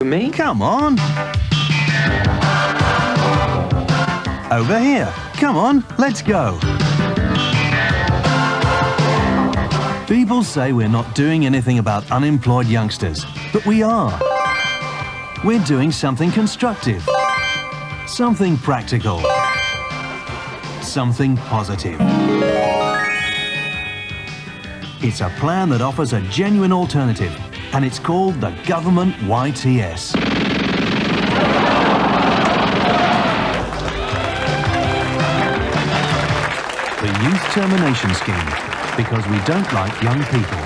For me? Come on. Over here. Come on, let's go. People say we're not doing anything about unemployed youngsters, but we are. We're doing something constructive, something practical, something positive. It's a plan that offers a genuine alternative, and it's called the Government YTS. The Youth Termination Scheme, because we don't like young people.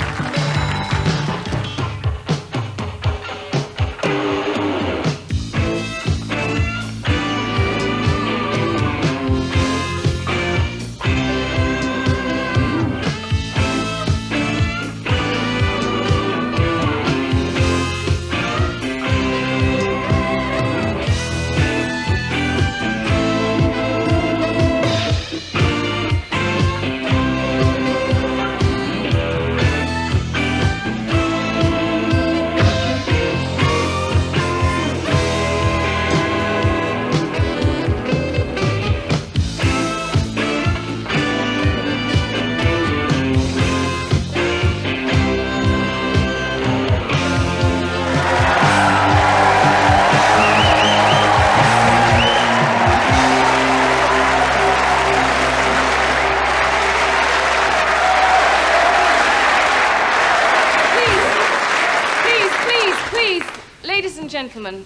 Gentlemen,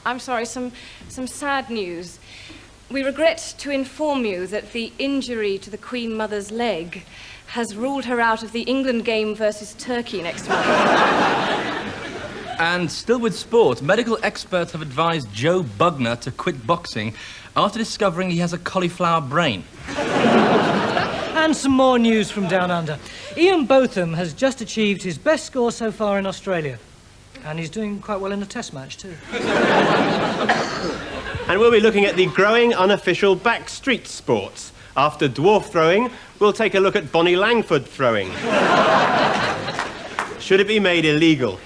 I'm sorry, some sad news. We regret to inform you that the injury to the Queen Mother's leg has ruled her out of the England game versus Turkey next month. And still with sport, medical experts have advised Joe Bugner to quit boxing after discovering he has a cauliflower brain. And some more news from down under. Ian Botham has just achieved his best score so far in Australia. And he's doing quite well in a test match, too. And we'll be looking at the growing unofficial backstreet sports. After dwarf throwing, we'll take a look at Bonnie Langford throwing. Should it be made illegal?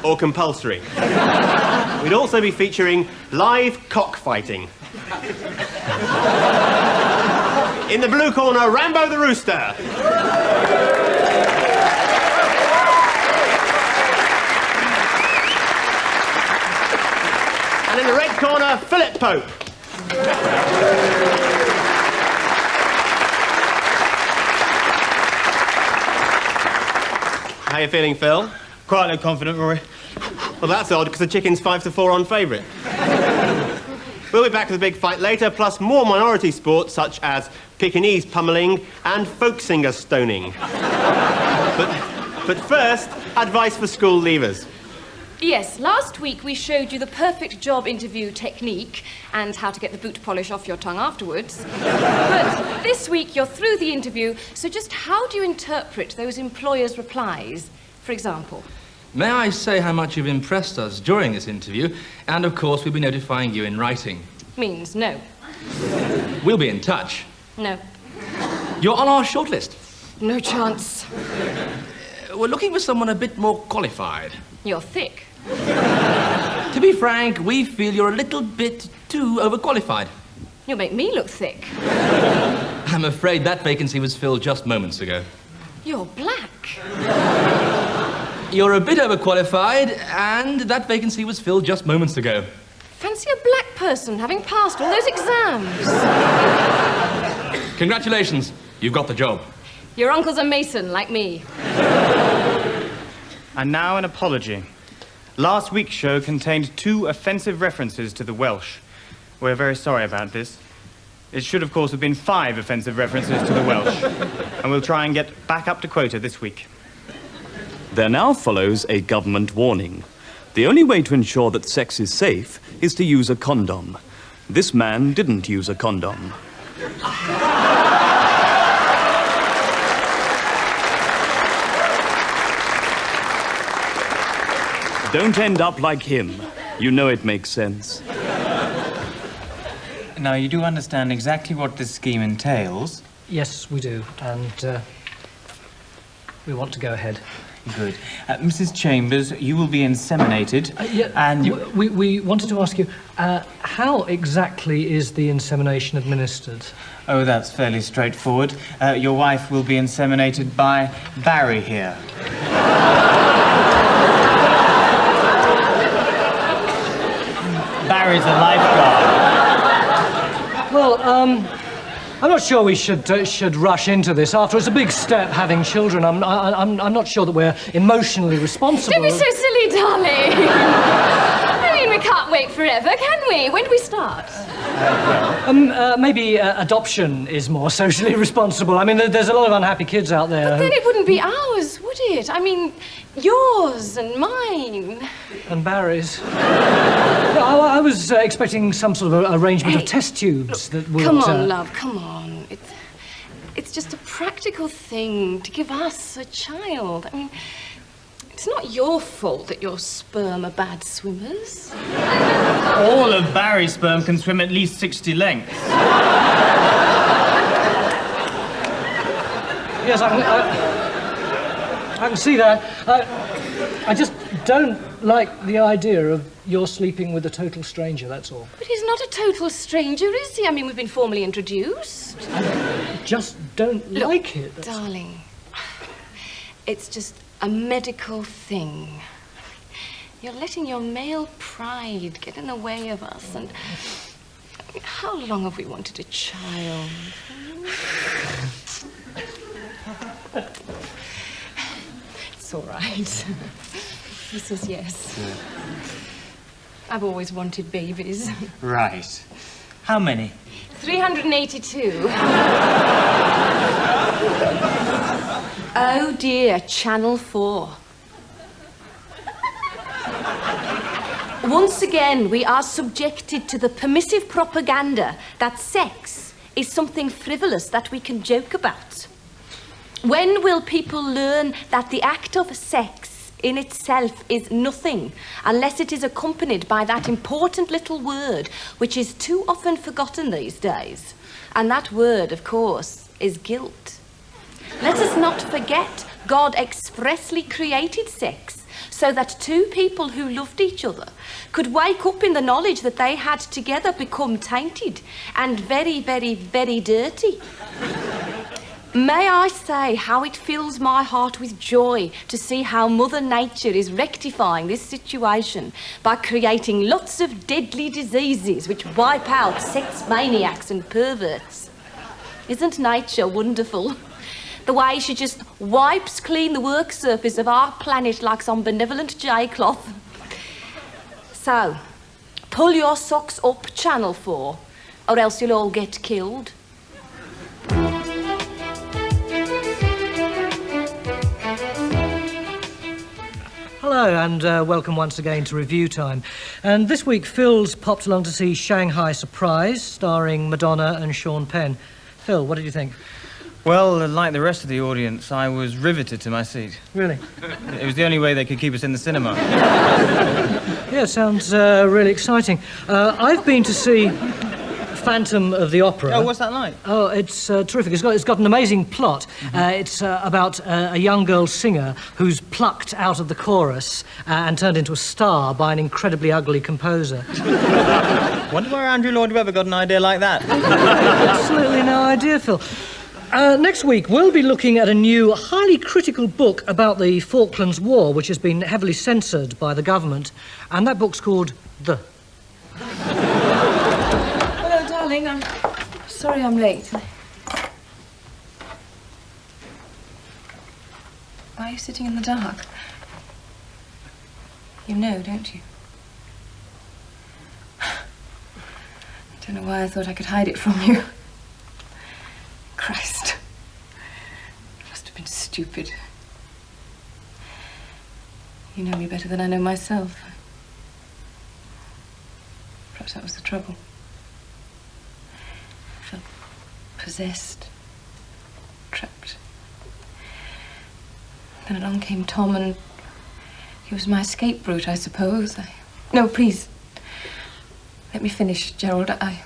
Or compulsory? We'd also be featuring live cockfighting. In the blue corner, Rambo the Rooster. And in the red corner, Philip Pope. How are you feeling, Phil? Quietly confident, Rory. Well, that's odd, because the chicken's 5-4 on favourite. We'll be back with a big fight later, plus more minority sports such as Pekingese pummelling and folk singer stoning. But first, advice for school leavers. Yes, last week we showed you the perfect job interview technique and how to get the boot polish off your tongue afterwards. But this week you're through the interview, so just how do you interpret those employers' replies, for example? May I say how much you've impressed us during this interview, and of course we'll be notifying you in writing. Means no. We'll be in touch. No. You're on our shortlist. No chance. We're looking for someone a bit more qualified. You're thick. To be frank, we feel you're a little bit too overqualified. You'll make me look thick. I'm afraid that vacancy was filled just moments ago. You're black. You're a bit overqualified, and that vacancy was filled just moments ago. Fancy a black person having passed all those exams. Congratulations, you've got the job. Your uncle's a mason, like me. And now an apology. Last week's show contained 2 offensive references to the Welsh. We're very sorry about this. It should, of course, have been 5 offensive references to the Welsh. And we'll try and get back up to quota this week. There now follows a government warning. The only way to ensure that sex is safe is to use a condom. This man didn't use a condom. Don't end up like him. You know it makes sense. Now, you do understand exactly what this scheme entails. Yes, we do, and we want to go ahead. Good. Mrs. Chambers, you will be inseminated. And we wanted to ask you, how exactly is the insemination administered? Oh, that's fairly straightforward. Your wife will be inseminated by Barry here. Barry's a lifeguard. Well, I'm not sure we should rush into this. After it's a big step having children. I'm not sure that we're emotionally responsible. Don't be so silly, darling. I mean, we can't wait forever, can we? When do we start? Maybe adoption is more socially responsible. I mean, there's a lot of unhappy kids out there. But then it wouldn't be ours, would it? I mean, yours and mine. And Barry's. I was expecting some sort of arrangement of test tubes that would... Come on, love, come on. It's just a practical thing to give us a child. I mean, it's not your fault that your sperm are bad swimmers. All of Barry's sperm can swim at least 60 lengths. Yes, I can see that. I just don't like the idea of your sleeping with a total stranger, that's all. But he's not a total stranger, is he? I mean, we've been formally introduced. I just don't like it. Darling, it's just a medical thing. You're letting your male pride get in the way of us, and how long have we wanted a child? It's all right. He says yes. I've always wanted babies. Right. How many? 382. Oh dear, Channel 4. Once again, we are subjected to the permissive propaganda that sex is something frivolous that we can joke about. When will people learn that the act of sex in itself is nothing unless it is accompanied by that important little word which is too often forgotten these days? And that word, of course, is guilt. Let us not forget God expressly created sex so that two people who loved each other could wake up in the knowledge that they had together become tainted and very, very, very dirty. May I say how it fills my heart with joy to see how Mother Nature is rectifying this situation by creating lots of deadly diseases which wipe out sex maniacs and perverts. Isn't nature wonderful? The way she just wipes clean the work surface of our planet like some benevolent J-cloth. So, pull your socks up, Channel 4, or else you'll all get killed. Hello, and welcome once again to Review Time. And this week, Phil's popped along to see Shanghai Surprise, starring Madonna and Sean Penn. Phil, what did you think? Well, like the rest of the audience, I was riveted to my seat. Really? It was the only way they could keep us in the cinema. Yeah, sounds really exciting. I've been to see Phantom of the Opera. Oh, what's that like? Oh, it's terrific. It's got an amazing plot. It's about a young girl singer who's plucked out of the chorus and turned into a star by an incredibly ugly composer. Wonder where Andrew Lloyd Webber got an idea like that. Absolutely no idea, Phil. Next week, we'll be looking at a new, highly critical book about the Falklands War, which has been heavily censored by the government, and that book's called The. Hello, darling. I'm sorry I'm late. Why are you sitting in the dark? You know, don't you? I don't know why I thought I could hide it from you. Christ. I must have been stupid. You know me better than I know myself. Perhaps that was the trouble. I felt possessed, trapped. Then along came Tom, and he was my escape route, I suppose. No, please. Let me finish, Gerald. I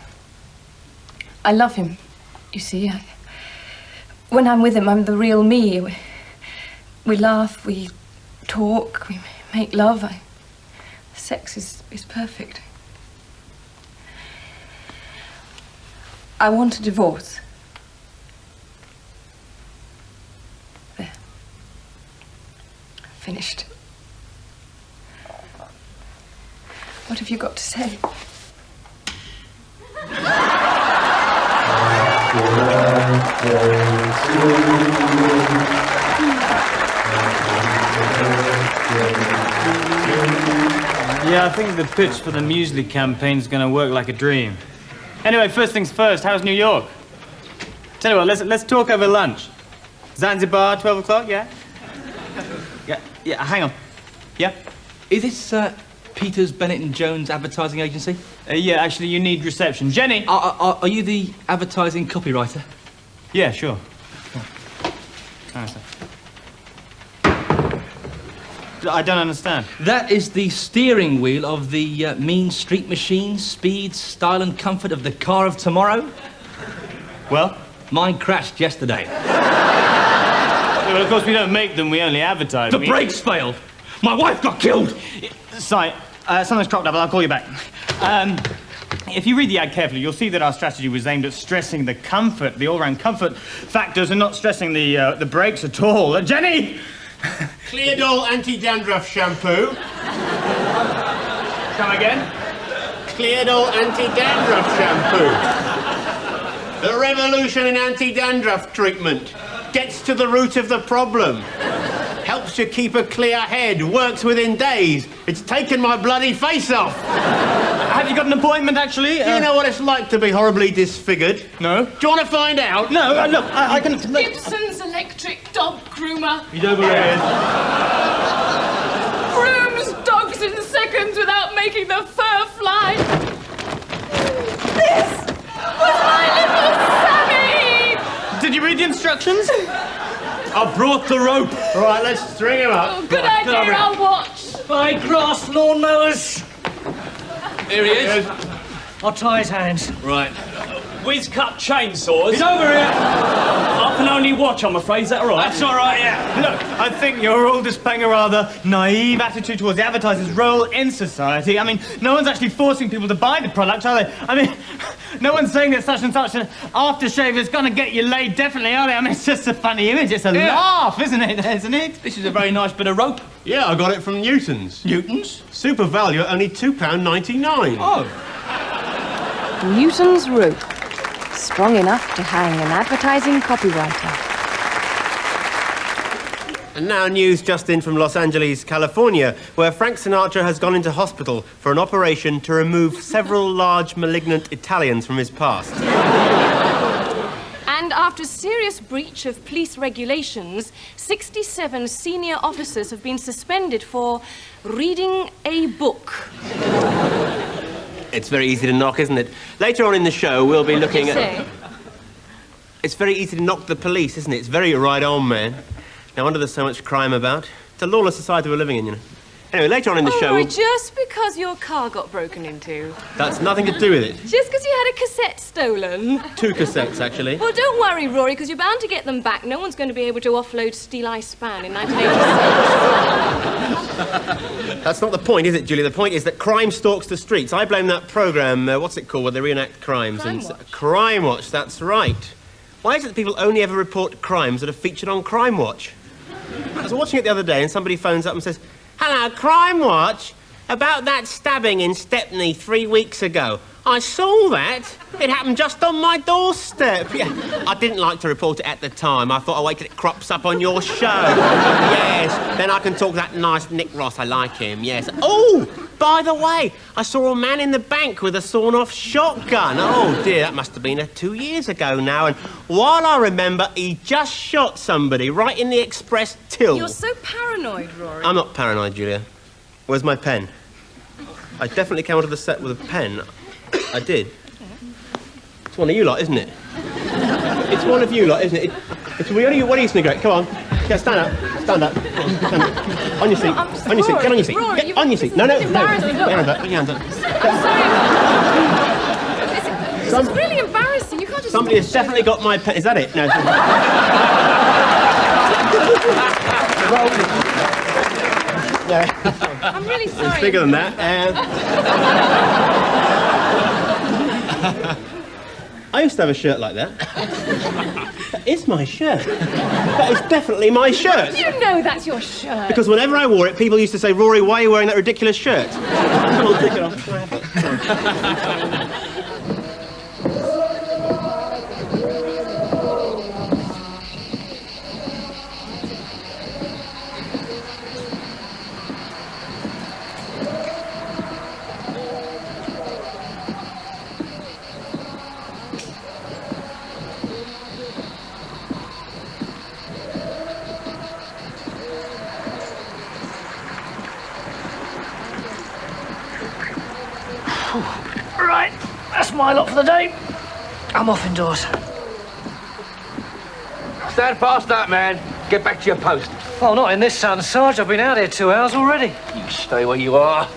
love him, you see. When I'm with him, I'm the real me. We laugh, we talk, we make love. Sex is perfect. I want a divorce. There. Finished. What have you got to say? Yeah, I think the pitch for the muesli campaign's gonna work like a dream. Anyway, first things first, how's New York? Tell you what, let's talk over lunch. Zanzibar, 12 o'clock, yeah? Yeah, hang on. Yeah? Is this, Peters, Bennett and Jones advertising agency? Yeah, actually, you need reception. Jenny! Are you the advertising copywriter? Yeah, sure. I don't understand. That is the steering wheel of the mean street machine, speed, style and comfort of the car of tomorrow. Well? Mine crashed yesterday. Well, of course, we don't make them, we only advertise. The brakes failed. My wife got killed. Sorry, something's cropped up, I'll call you back. If you read the ad carefully, you'll see that our strategy was aimed at stressing the comfort, the all-round comfort factors, and not stressing the brakes at all. Jenny! Cleardol anti-dandruff shampoo. Come again? Cleardol anti-dandruff shampoo. The revolution in anti-dandruff treatment. Gets to the root of the problem. Helps you keep a clear head. Works within days. It's taken my bloody face off. Have you got an appointment, actually? Do you know what it's like to be horribly disfigured? No. Do you want to find out? No, look, I can... Gibson's electric dog groomer. He's over here. Grooms dogs in seconds without making the fur fly. This was my little Sammy! Did you read the instructions? I brought the rope. Right, let's string him up. Oh, good idea, I'll watch. By grass lawnmowers. Here he is. I'll tie his hands. Right. Whiz cut chainsaws. He's over here. I can only watch, I'm afraid. Is that all right? That's all right, yeah. Look, I think you're all displaying a rather naive attitude towards the advertiser's role in society. I mean, no one's actually forcing people to buy the product, are they? I mean, no one's saying that such and such an aftershave is going to get you laid, definitely, are they? I mean, it's just a funny image. It's a laugh, isn't it? Isn't it? This is a very nice bit of rope. Yeah, I got it from Newton's. Newton's? Super value at only £2.99. Oh. Newton's rope. Strong enough to hang an advertising copywriter. And now news just in from Los Angeles, California, where Frank Sinatra has gone into hospital for an operation to remove several large malignant Italians from his past. And after serious breach of police regulations, 67 senior officers have been suspended for reading a book. It's very easy to knock, isn't it? Later on in the show, we'll be looking at... Say? It's very easy to knock the police, isn't it? It's very right on, man. No wonder there's so much crime about. It's a lawless society we're living in, you know. Anyway, later on in the show... Rory, just because your car got broken into. That's nothing to do with it. Just because you had a cassette stolen. 2 cassettes, actually. Well, don't worry, Rory, because you're bound to get them back. No one's going to be able to offload Steel Eye Span in 1986. That's not the point, is it, Julia? The point is that crime stalks the streets. I blame that programme, what's it called, where they reenact crimes? Crime Watch. Crime Watch, that's right. Why is it that people only ever report crimes that are featured on Crime Watch? I was watching it the other day and somebody phones up and says, "Hello, Crime Watch. About that stabbing in Stepney 3 weeks ago. I saw that. It happened just on my doorstep." Yeah. I didn't like to report it at the time. I thought I'll wait till it crops up on your show. Yes, then I can talk that nice Nick Ross. I like him, yes. Oh, by the way, I saw a man in the bank with a sawn-off shotgun. Oh, dear, that must have been 2 years ago now. And while I remember, he just shot somebody right in the express till. You're so paranoid, Rory. I'm not paranoid, Julia. Where's my pen? I definitely came onto the set with a pen. I did. It's one of you lot, isn't it? It's one of you lot, isn't it? It's what are you sniggering? Come on. Yeah, stand up. Stand up. Stand up. On your seat. No, on your seat. Get on your seat. Rory, Get on your seat. No. Put your hands up. Put your hands up. This is really embarrassing. You can't just... Somebody has definitely got my pen. Is that it? No. I'm really sorry. It's bigger than that. I used to have a shirt like that. That is my shirt. That is definitely my shirt. You know that's your shirt. Because whenever I wore it, people used to say, Rory, why are you wearing that ridiculous shirt? Come on, take it off. Can I have it? Right, that's my lot for the day. I'm off indoors. Stand fast up, man. Get back to your post. Oh, not in this sun, Sarge. I've been out here 2 hours already. You stay where you are,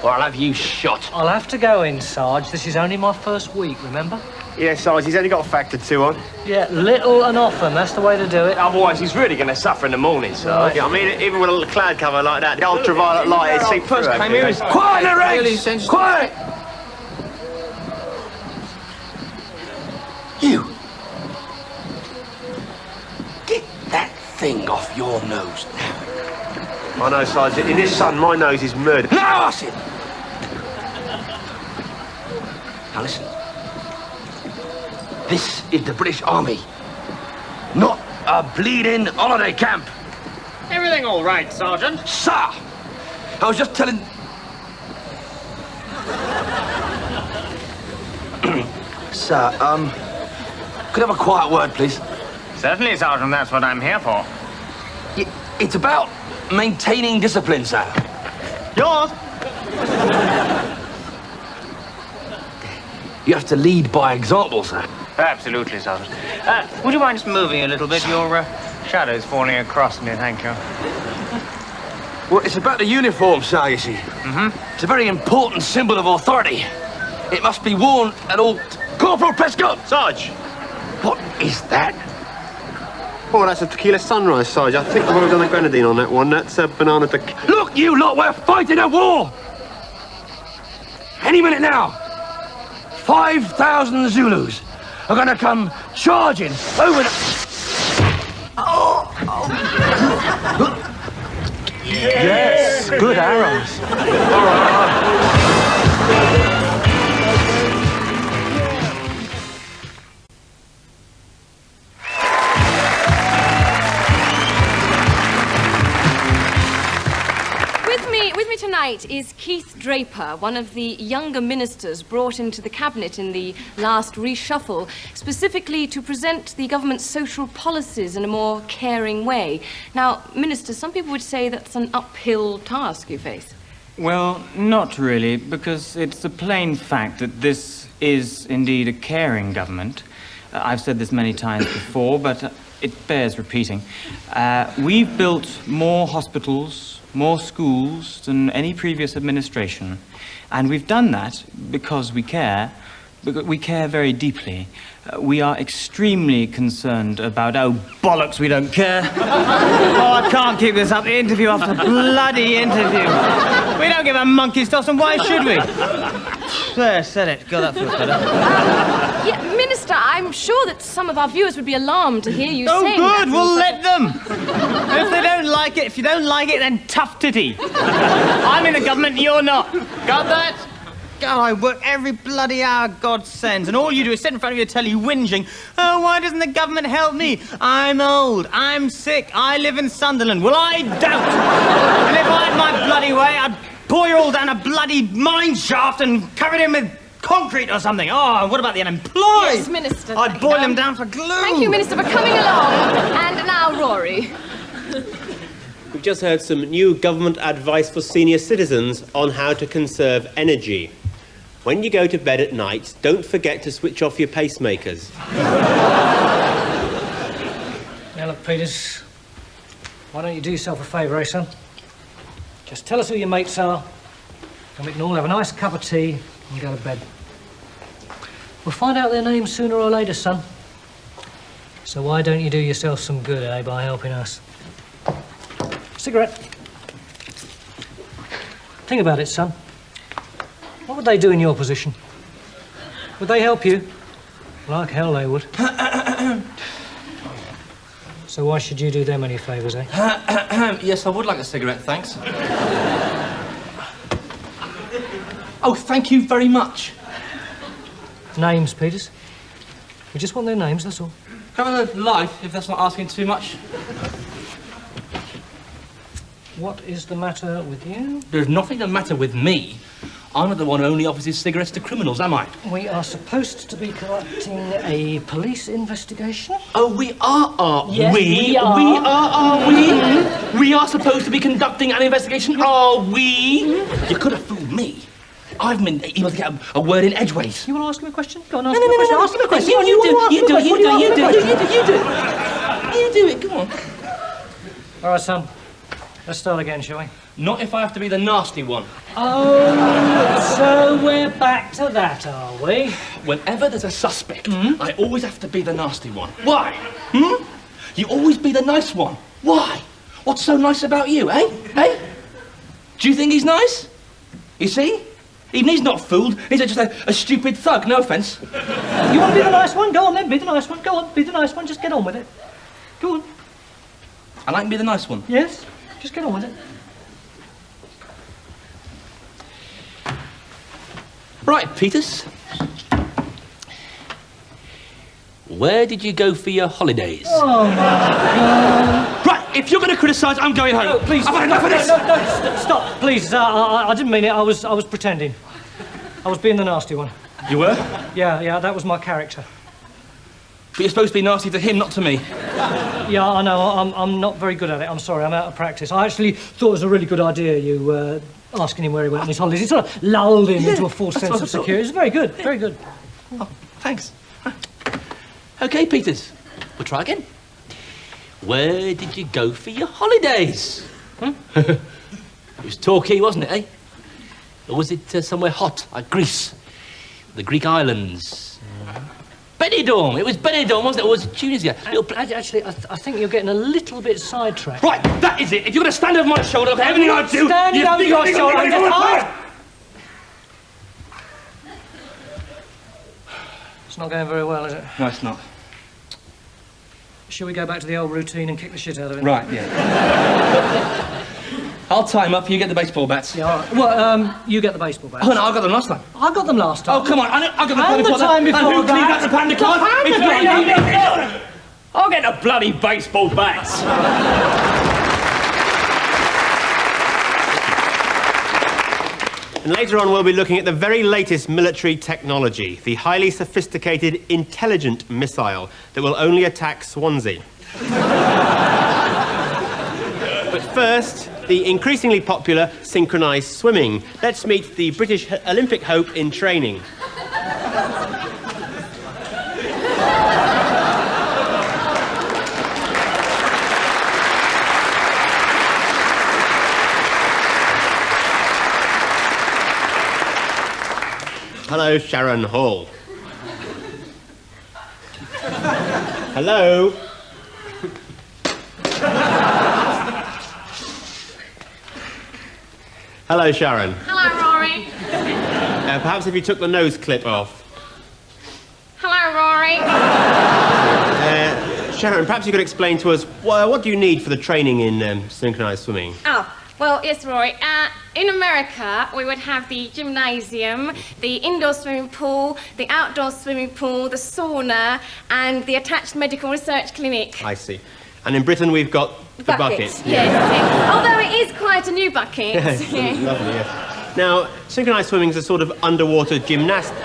or I'll have you shot. I'll have to go in, Sarge. This is only my first week, remember? Yeah, Sarge, he's only got a factor 2 on. Yeah, little and often. That's the way to do it. Otherwise, he's really going to suffer in the morning, Sarge. Yeah, I mean, even with a little cloud cover like that, the ultraviolet light is seeping through. Quiet, Rex! Quiet! You! Get that thing off your nose now. I know, Sarge. In this sun, my nose is murder. Now, Arsene! Now, listen. This is the British Army, not a bleeding holiday camp. Everything all right, Sergeant? Sir! I was just telling... Sir, could I have a quiet word, please? Certainly, Sergeant, that's what I'm here for. It's about maintaining discipline, sir. Yours? You have to lead by example, sir. Absolutely, Sergeant. Would you mind just moving a little bit? Your shadow's falling across me, thank you. Well, it's about the uniform, sir, you see. It's a very important symbol of authority. It must be worn at all... Corporal Prescott! Sarge! What is that? Oh, that's a tequila sunrise, Sarge. I think I've already done a grenadine on that one. That's a banana tequila. Look, you lot, we're fighting a war! Any minute now, 5,000 Zulus are gonna come charging over the... Yes, good arrows. With me tonight is Keith Draper, one of the younger ministers brought into the cabinet in the last reshuffle, specifically to present the government's social policies in a more caring way. Now, Minister, some people would say that's an uphill task you face. Well, not really, because it's a plain fact that this is indeed a caring government. I've said this many times before, but it bears repeating. We've built more hospitals, more schools than any previous administration. And we've done that because we care very deeply. We are extremely concerned about... Oh, bollocks, we don't care. Oh, I can't keep this up. Interview after bloody interview. We don't give a monkey's toss, and why should we? There, said it. God, that feels better. Yeah, Minister, I'm sure that some of our viewers would be alarmed to hear you saying Oh, that. good, we'll let them. If they don't like it, if you don't like it, then tough titty. I'm in the government, you're not. Got that? God, I work every bloody hour God sends, and all you do is sit in front of your telly whinging, oh, why doesn't the government help me? I'm old, I'm sick, I live in Sunderland. Well, I don't. And if I had my bloody way, I'd pour you all down a bloody mine shaft and cover it in with concrete or something. Oh, and what about the unemployed? Yes, Minister. I'd boil them down for glue. Thank you, Minister, for coming along. And now, Rory. We've just heard some new government advice for senior citizens on how to conserve energy. When you go to bed at night, don't forget to switch off your pacemakers. Now, look, Peters, why don't you do yourself a favour, eh, son? Just tell us who your mates are, and we can all have a nice cup of tea and go to bed. We'll find out their names sooner or later, son. So why don't you do yourself some good, eh, by helping us? Cigarette. Think about it, son. What would they do in your position? Would they help you? Like hell they would. So why should you do them any favours, eh? Yes, I would like a cigarette, thanks. Oh, thank you very much. Names, Peters. We just want their names, that's all. Have a life, if that's not asking too much. What is the matter with you? There's nothing the matter with me. I'm not the one who only offers his cigarettes to criminals, am I? We are supposed to be conducting a police investigation. Oh, we are Yes, we are. Are we? We are supposed to be conducting an investigation, are we? You could have fooled me. I've been able to get a word in edgeways. You want to ask him a question? Go on, ask him a question. Ask him a question. You do it, go on. All right, son. Let's start again, shall we? Not if I have to be the nasty one. Oh, so we're back to that, are we? Whenever there's a suspect, I always have to be the nasty one. Why? You always be the nice one. Why? What's so nice about you, eh? Eh? Do you think he's nice? You see? Even he's not fooled. He's just a stupid thug, no offence. You want to be the nice one? Go on then, be the nice one. Go on, be the nice one. Just get on with it. Go on. I like to be the nice one. Yes? Just get on with it. Right, Peters. Where did you go for your holidays? Oh, my God. Right, if you're going to criticise, I'm going home. No, please. I've had enough of this. No, stop, please. I didn't mean it. I was pretending. I was being the nasty one. You were? Yeah, that was my character. But you're supposed to be nasty to him, not to me. Yeah, I know. I'm not very good at it. I'm sorry. I'm out of practice. I actually thought it was a really good idea, you asking him where he went on his holidays. It sort of lulled him into a false sense of security. It's very good, very good. Oh, thanks. OK, Peters. We'll try again. Where did you go for your holidays? It was Torquay, wasn't it, eh? Or was it somewhere hot, like Greece? The Greek islands? Benidorm! It was Benidorm, wasn't it? Or was it Tunisia? Actually, I think you're getting a little bit sidetracked. Right, that is it. If you're going to stand over my shoulder, look at everything I do... Standing over your shoulder, It's not going very well, is it? No, it's not. Shall we go back to the old routine and kick the shit out of him? Right, yeah. I'll tie him up, you get the baseball bats. Yeah, all right. Well, you get the baseball bats. Oh, no, I got them last time. I got them last time. Oh, come on, I got the And the time before and who cleaned that. up the panda card? It's me. I'll get the bloody baseball bats. And later on, we'll be looking at the very latest military technology, the highly sophisticated intelligent missile that will only attack Swansea. But first, the increasingly popular synchronized swimming. Let's meet the British Olympic hope in training. Hello, Sharon Hall. Hello. Hello, Sharon. Hello, Rory. Perhaps if you took the nose clip off. Hello, Rory. Sharon, perhaps you could explain to us what do you need for the training in synchronized swimming? Oh, well, yes, Rory. In America, we would have the gymnasium, the indoor swimming pool, the outdoor swimming pool, the sauna, and the attached medical research clinic. I see. And in Britain, we've got the bucket. Yes. Although it is quite a new bucket. Yes, it's lovely, yes. Now, synchronized swimming is a sort of underwater gymnastic.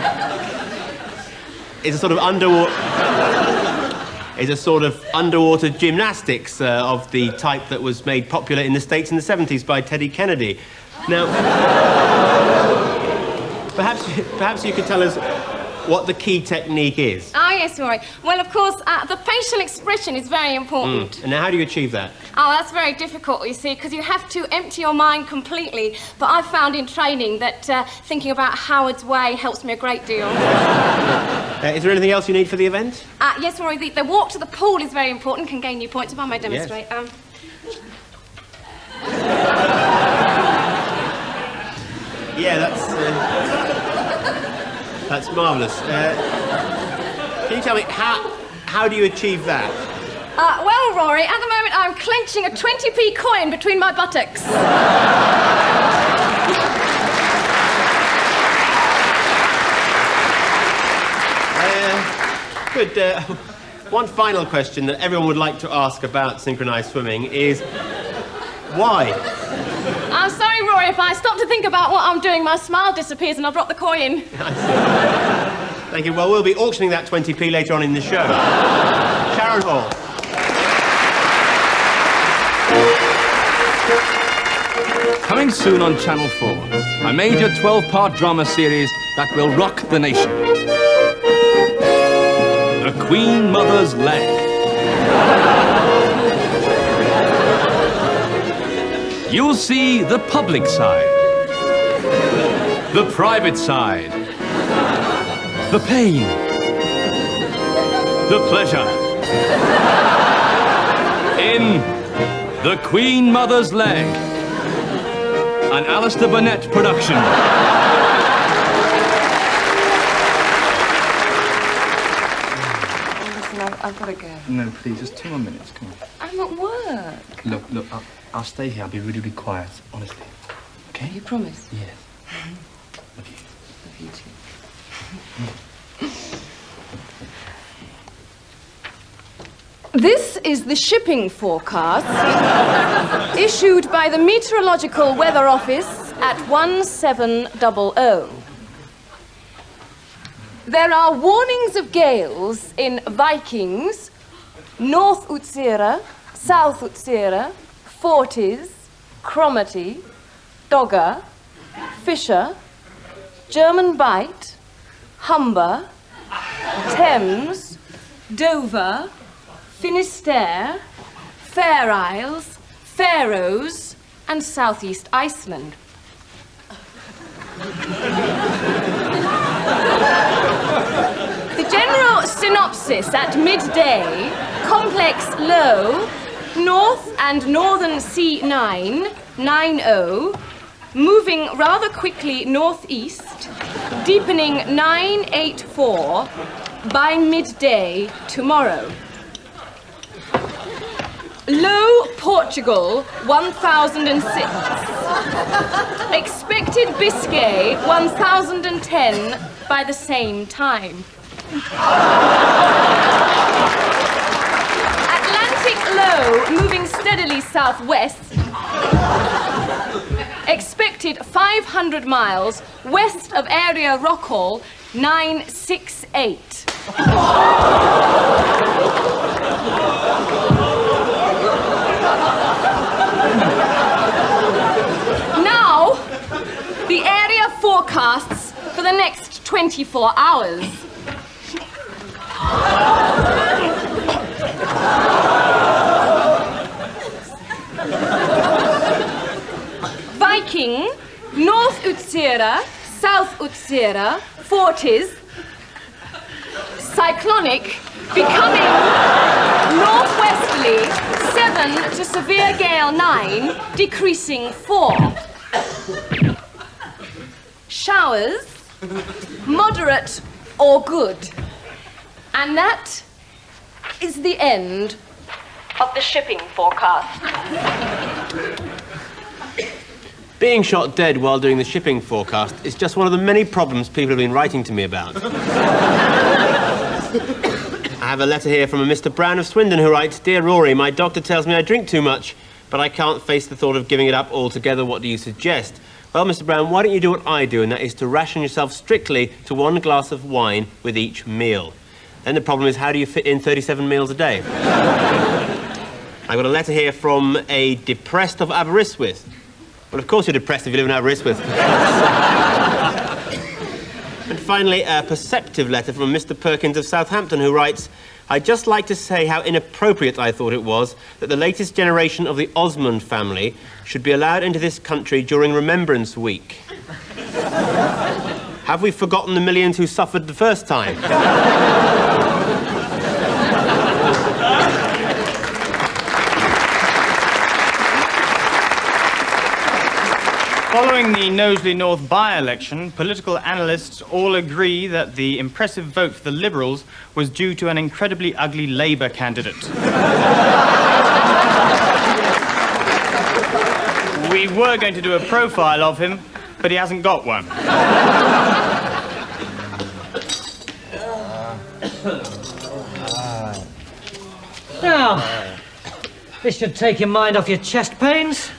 It's a sort of underwater gymnastics of the type that was made popular in the States in the 70s by Teddy Kennedy. Now, perhaps you could tell us what the key technique is. Oh, yes, Rory. Well, of course, the facial expression is very important. And now, how do you achieve that? Oh, that's very difficult, you see, because you have to empty your mind completely. But I've found in training that thinking about Howard's Way helps me a great deal. Is there anything else you need for the event? Yes, Rory, the walk to the pool is very important, can gain you points if I may demonstrate. Yes. Yeah, that's marvellous. Can you tell me, how do you achieve that? Well, Rory, at the moment I'm clenching a 20p coin between my buttocks. Good. One final question that everyone would like to ask about synchronized swimming is, why? I'm sorry, Rory, if I stop to think about what I'm doing, my smile disappears and I'll drop the coin. Thank you. Well, we'll be auctioning that 20p later on in the show. Sharon Hall. Coming soon on Channel 4, a major 12-part drama series that will rock the nation. The Queen Mother's Leg. You'll see the public side, the private side, the pain, the pleasure. In The Queen Mother's Leg, an Alistair Burnett production. I've got to go. No, please, just 2 more minutes, come on. I'm at work. Look, I'll stay here. I'll be really, really quiet, honestly. Okay? You promise? Yes. Love you. Love you too. This is the shipping forecast issued by the Meteorological Weather Office at 1700. There are warnings of gales in Vikings, North Utsira, South Utsira, Forties, Cromarty, Dogger, Fisher, German Bight, Humber, Thames, Dover, Finisterre, Fair Isles, Faroes, and Southeast Iceland. The general synopsis at midday: complex low, north and northern sea 90, moving rather quickly northeast, deepening 984 by midday tomorrow. Low Portugal 1006. Expected Biscay 1010 by the same time. Atlantic low moving steadily southwest. Expected 500 miles west of area Rockall 968. Now, the area forecasts for the next 24 hours. Viking, North Utsira, South Utsira, Forties. Cyclonic, becoming northwesterly, 7 to severe gale 9, decreasing 4. Showers, moderate or good. And that is the end of the shipping forecast. Being shot dead while doing the shipping forecast is just one of the many problems people have been writing to me about. I have a letter here from a Mr. Brown of Swindon who writes, "Dear Rory, my doctor tells me I drink too much, but I can't face the thought of giving it up altogether. What do you suggest?" Well, Mr. Brown, why don't you do what I do, and that is to ration yourself strictly to 1 glass of wine with each meal. Then the problem is, how do you fit in 37 meals a day? I've got a letter here from a depressed of Aberystwyth. Well, of course you're depressed if you live in Aberystwyth. And finally, a perceptive letter from Mr. Perkins of Southampton, who writes, "I'd just like to say how inappropriate I thought it was that the latest generation of the Osmond family should be allowed into this country during Remembrance Week. Have we forgotten the millions who suffered the first time?" Following Following the Knowsley North by-election, political analysts all agree that the impressive vote for the Liberals was due to an incredibly ugly Labour candidate. We were going to do a profile of him, but he hasn't got one. Now, this should take your mind off your chest pains.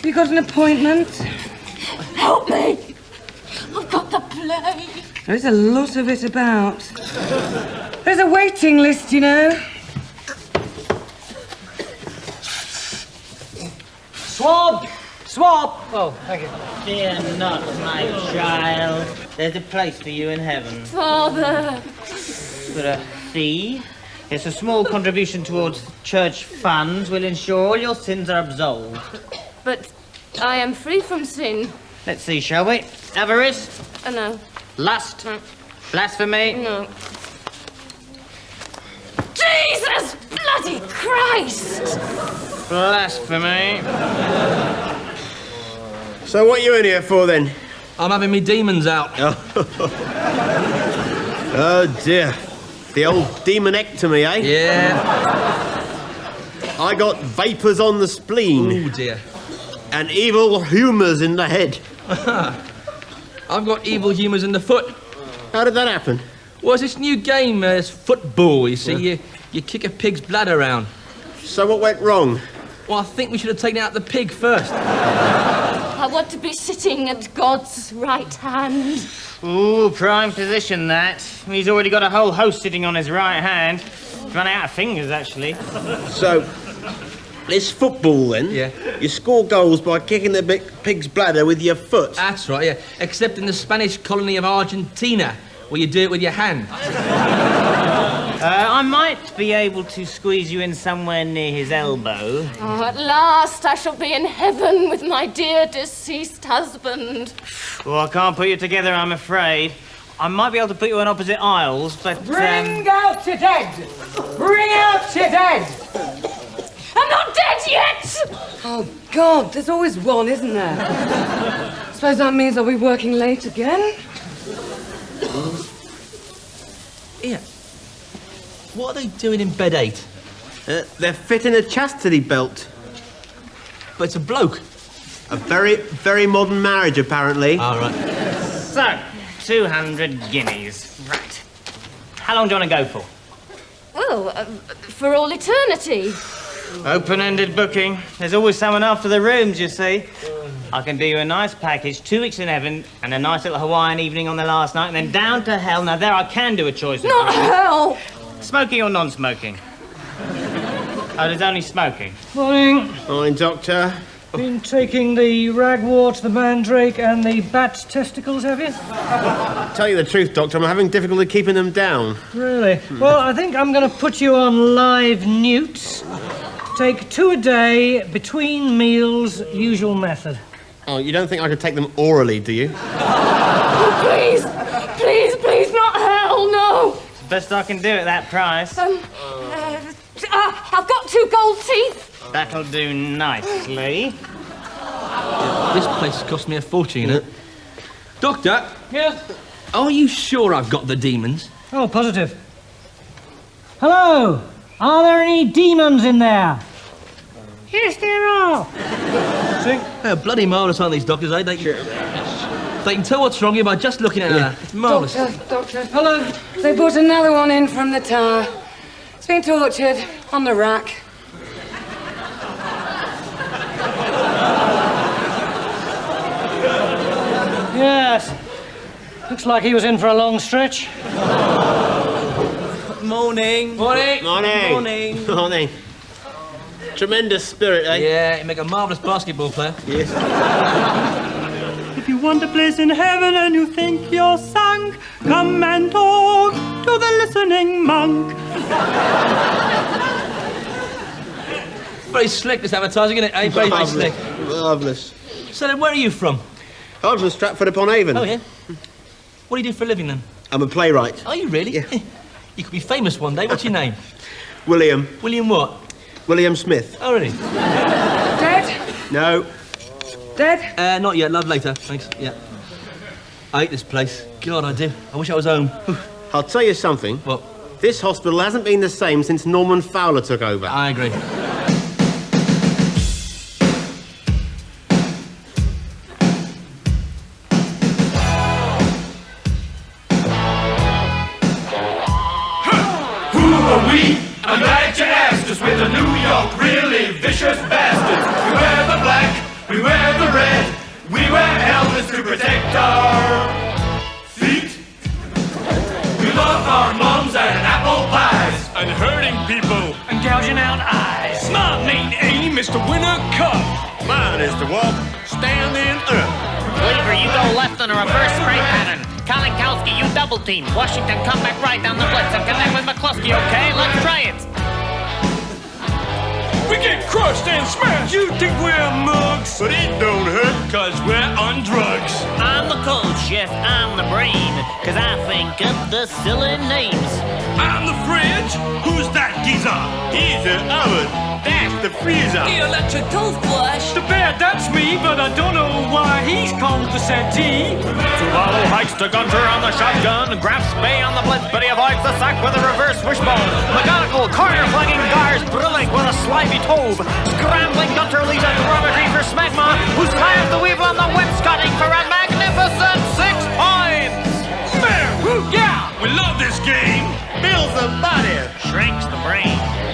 You got an appointment? Help me! I've got the plague. There's a lot of it about. There's a waiting list, you know. Swab! Swab! Oh, thank you. Fear not, my child. There's a place for you in heaven. Father! For a fee? It's a small contribution towards church funds will ensure all your sins are absolved. But I am free from sin. Let's see, shall we? Avarice? No. Lust? No. Blasphemy? No. Jesus bloody Christ! Blasphemy. So what are you in here for, then? I'm having me demons out. Oh, dear. The old demonectomy, eh? Yeah. I got vapours on the spleen. Oh, dear. And evil humours in the head. I've got evil humours in the foot. How did that happen? Well, it's this new game, it's football, you see. You kick a pig's bladder around. So what went wrong? Well, I think we should have taken out the pig first. I want to be sitting at God's right hand. Ooh, prime position, that. He's already got a whole host sitting on his right hand. Run out of fingers, actually. So, it's football, then? Yeah. You score goals by kicking the pig's bladder with your foot? That's right, yeah. Except in the Spanish colony of Argentina, where you do it with your hand. I might be able to squeeze you in somewhere near his elbow. Oh, at last I shall be in heaven with my dear deceased husband. Well, I can't put you together, I'm afraid. I might be able to put you in opposite aisles, but... Bring out your dead! Bring out your dead! I'm not dead yet! Oh, God, there's always one, isn't there? Suppose that means I'll be working late again? Ian, what are they doing in bed 8? They're fitting a chastity belt. But it's a bloke. A very, very modern marriage, apparently. All right. So, 200 guineas. Right. How long do you want to go for? Well, for all eternity. Open-ended booking. There's always someone after the rooms, you see. I can do you a nice package, 2 weeks in heaven, and a nice little Hawaiian evening on the last night, and then down to hell. Now, there I can do a choice. Not hell! Smoking or non-smoking? Oh, there's only smoking. Morning. Morning, Doctor. Been taking the ragwort, the mandrake, and the bat's testicles, have you? Tell you the truth, Doctor, I'm having difficulty keeping them down. Really? Well, I think I'm going to put you on live newts. Take 2 a day, between meals, usual method. Oh, you don't think I could take them orally, do you? Oh, please! Please, please, not hell, no! It's the best I can do at that price. I've got 2 gold teeth. That'll do nicely. This place cost me a fortune, eh? Doctor? Yes? Are you sure I've got the demons? Oh, positive. Hello? Are there any demons in there? Yes, there are. See? They're bloody marvellous, aren't these doctors, eh? They can tell what's wrong with you by just looking at her. It's marvellous. Doctor. Hello. They brought another one in from the tower. It's been tortured on the rack. Yes. Looks like he was in for a long stretch. Morning. Morning. Morning. Morning. Morning. Tremendous spirit, eh? Yeah, you make a marvellous basketball player. Yes. If you want a place in heaven and you think you're sunk, come and talk to the listening monk. Very slick, this advertising, isn't it? Eh? Very, very slick. Marvellous. So then, where are you from? I'm from Stratford-upon-Avon. Oh, yeah? What do you do for a living, then? I'm a playwright. Are you really? Yeah. You could be famous one day. What's your name? William. William what? William Smith. Oh, really? Dead? No. Dead? Not yet. Love later. Thanks. Yeah. I hate this place. God, I do. I wish I was home. I'll tell you something. What? This hospital hasn't been the same since Norman Fowler took over. I agree. I'm glad you asked us. We're the New York really vicious bastards. We wear the black, we wear the red, we wear helmets to protect our feet. We love our mums and apple pies and hurting people And gouging out eyes. My main aim is to win a cup. Mine is to walk standing up. Weaver, you go left on a reverse spray pattern. Kalinkowski, you double team. Washington, come back right down the blitz and connect with McCluskey, okay? Let's try it. We get crushed and smashed. You think we're mugs? But it don't hurt, cause we're on drugs. I'm the coach, yes, I'm the brain, cause I think of the silly names. I'm the fridge. Who's that geezer? He's an oven. That's the freezer. The electric toothbrush. The bear, that's me, but I don't know why he's called the settee. Tuvalu hikes to Gunter on the shotgun, grabs Spay on the blitz, but he avoids the sack with a reverse wishbone. McGonagall, corner flagging Gars, Brillig with a slimy tobe. Scrambling Gunter leaves a geometry for Smegma, who slams the Weevil on the wainscoting for a magnificent 6 points. Man, yeah, we love this game. Builds the body. Shrinks the brain.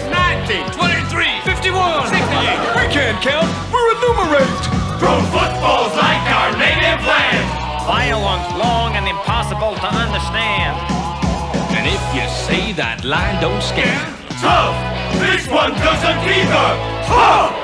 19, 23, 51, 68. We can't count. We're enumerate. Throw footballs like our native land. Violent, long, and impossible to understand. And if you say that line don't scare, Tough. This one doesn't either. Tough.